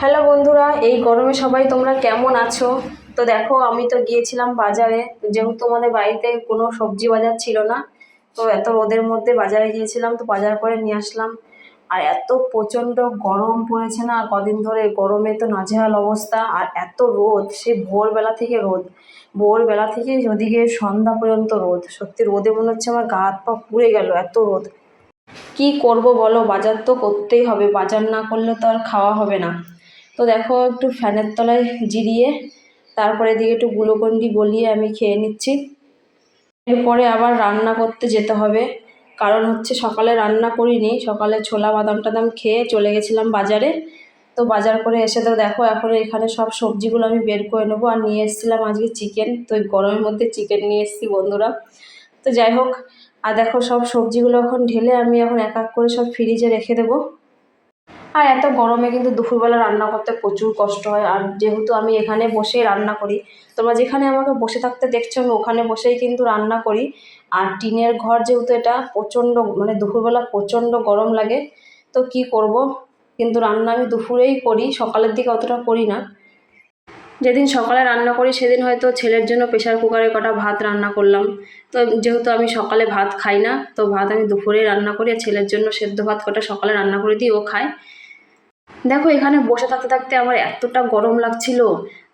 Hello বন্ধুরা, এই গরমে সবাই তোমরা কেমন আছো? তো দেখো, আমি তো গিয়েছিলাম বাজারে, যেহেতু আমাদের বাড়িতে কোনো সবজি বাজার ছিল না। তো এত রোদের মধ্যে বাজারে গিয়েছিলাম, তো বাজার করে নিয়ে আসলাম। আর এত প্রচণ্ড গরম পড়েছে না কদিন ধরে, গরমে তো নাজেহাল অবস্থা। আর এত রোদ, সে ভোরবেলা থেকে রোদ, ভোরবেলা থেকে ওদিকে সন্ধ্যা পর্যন্ত রোদ। সত্যি রোদে মনে হচ্ছে আমার গা হাত পা পুড়ে গেল, এত রোদ। কি করব বলো, বাজার তো করতেই হবে, বাজার না করলে তো আর খাওয়া হবে না। তো দেখো, একটু ফ্যানের তলায় জিরিয়ে তারপরে এদিকে একটু গ্লুকন্ডি গলিয়ে আমি খেয়ে নিচ্ছি। এরপরে আবার রান্না করতে যেতে হবে, কারণ হচ্ছে সকালে রান্না করিনি, সকালে ছোলা বাদাম টাদাম খেয়ে চলে গেছিলাম বাজারে। তো বাজার করে এসে তো দেখো, এখন এখানে সব সবজিগুলো আমি বের করে নেবো। আর নিয়ে এসেছিলাম আজকে চিকেন, তো এই গরমের মধ্যে চিকেন নিয়ে এসেছি বন্ধুরা। তো যাই হোক, আর দেখো সব সবজিগুলো এখন ঢেলে আমি এখন এক এক করে সব ফ্রিজে রেখে দেবো। আর এত গরমে কিন্তু দুপুরবেলা রান্না করতে প্রচুর কষ্ট হয়। আর যেহেতু আমি এখানে বসেই রান্না করি, তোমরা যেখানে আমাকে বসে থাকতে দেখছো আমি ওখানে বসেই কিন্তু রান্না করি। আর টিনের ঘর যেহেতু, এটা প্রচণ্ড মানে দুপুরবেলা প্রচণ্ড গরম লাগে। তো কি করব, কিন্তু রান্না আমি দুপুরেই করি, সকালের দিকে অতটা করি না। যেদিন সকালে রান্না করি সেদিন হয়তো ছেলের জন্য প্রেশার কুকারে কটা ভাত রান্না করলাম। তো যেহেতু আমি সকালে ভাত খাই না, তো ভাত আমি দুপুরেই রান্না করি, আর ছেলের জন্য সেদ্ধ ভাত কটা সকালে রান্না করে দিই, ও খায়। দেখো, এখানে বসে থাকতে থাকতে আমার এতটা গরম লাগছিল,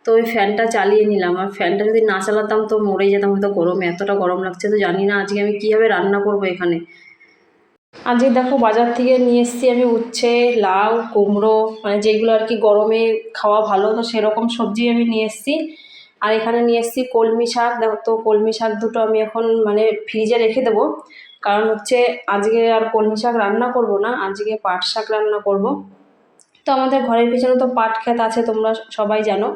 তো ওই ফ্যানটা চালিয়ে নিলাম। আর ফ্যানটা যদি না চালাতাম তো মরে যেতাম হয়তো গরমে, এতটা গরম লাগছে। তো জানি না আজকে আমি কীভাবে রান্না করব এখানে। আজকে দেখো, বাজার থেকে নিয়ে এসেছি আমি উচ্ছে, লাউ, কুমড়ো, মানে যেগুলো আর কি গরমে খাওয়া ভালো, তো সেরকম সবজি আমি নিয়ে এসেছি। আর এখানে নিয়ে এসেছি কলমি শাক। দেখো, তো কলমি শাক দুটো আমি এখন মানে ফ্রিজে রেখে দেবো, কারণ হচ্ছে আজকে আর কলমি শাক রান্না করব না, আজকে পাট শাক রান্না করব। তো আমাদের ঘরের পিছনে তো পাট ক্ষেত আছে, তোমরা সবাই জানো।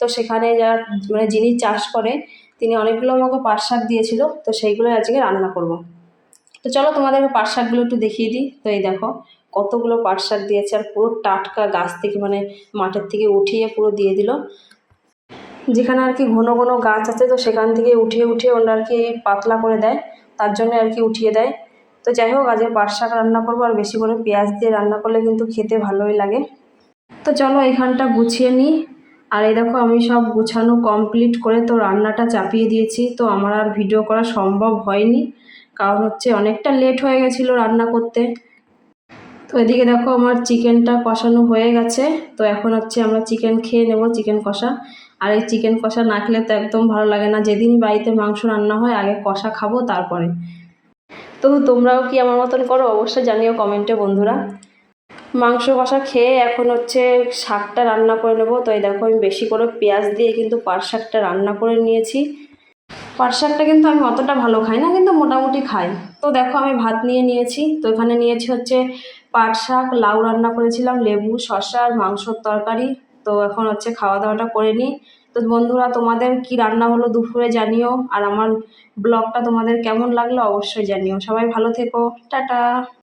তো সেখানে যারা মানে যিনি চাষ করে, তিনি অনেকগুলো আমাকে পাট শাক দিয়েছিল, তো সেইগুলো আজকে রান্না করব। তো চলো তোমাদেরকে পাট শাকগুলো একটু দেখিয়ে দিই। তো এই দেখো, কতগুলো পাট শাক দিয়েছে, আর পুরো টাটকা গাছ থেকে মানে মাঠের থেকে উঠিয়ে পুরো দিয়ে দিল। যেখানে আর কি ঘন ঘন গাছ আছে, তো সেখান থেকে উঠিয়ে উঠিয়ে ওরা আর কি পাতলা করে দেয়, তার জন্য আর কি উঠিয়ে দেয়। তো যাই হোক, আজকে পাট শাক রান্না করবো, আর বেশি করে পেঁয়াজ দিয়ে রান্না করলে কিন্তু খেতে ভালোই লাগে। তো চলো এখানটা গুছিয়ে নিই। আর এই দেখো, আমি সব গুছানো কমপ্লিট করে তো রান্নাটা চাপিয়ে দিয়েছি। তো আমার আর ভিডিও করা সম্ভব হয়নি, কারণ হচ্ছে অনেকটা লেট হয়ে গেছিলো রান্না করতে। তো এদিকে দেখো, আমার চিকেনটা কষানো হয়ে গেছে। তো এখন হচ্ছে আমরা চিকেন খেয়ে নেব, চিকেন কষা। আর এই চিকেন কষা না খেলে তো একদম ভালো লাগে না। যেদিনই বাড়িতে মাংস রান্না হয় আগে কষা খাবো তারপরে। তো তোমরাও কি আমার মতন করো? অবশ্যই জানিও কমেন্টে বন্ধুরা। মাংস কষা খেয়ে এখন হচ্ছে শাকটা রান্না করে নেবো। তো এই দেখো, আমি বেশি করে পেঁয়াজ দিয়ে কিন্তু পাট শাকটা রান্না করে নিয়েছি। পাট শাকটা কিন্তু আমি অতটা ভালো খাই না, কিন্তু মোটামুটি খাই। তো দেখো, আমি ভাত নিয়ে নিয়েছি। তো এখানে নিয়েছি হচ্ছে পাট শাক, লাউ রান্না করেছিলাম, লেবু, শসা আর মাংসর তরকারি। তো এখন হচ্ছে খাওয়া দাওয়াটা করে নিই। তো বন্ধুরা, তোমাদের কি রান্না হলো দুপুরে জানিও, আর আমার ব্লগটা তোমাদের কেমন লাগলো অবশ্যই জানিও। সবাই ভালো থেকো, টাটা।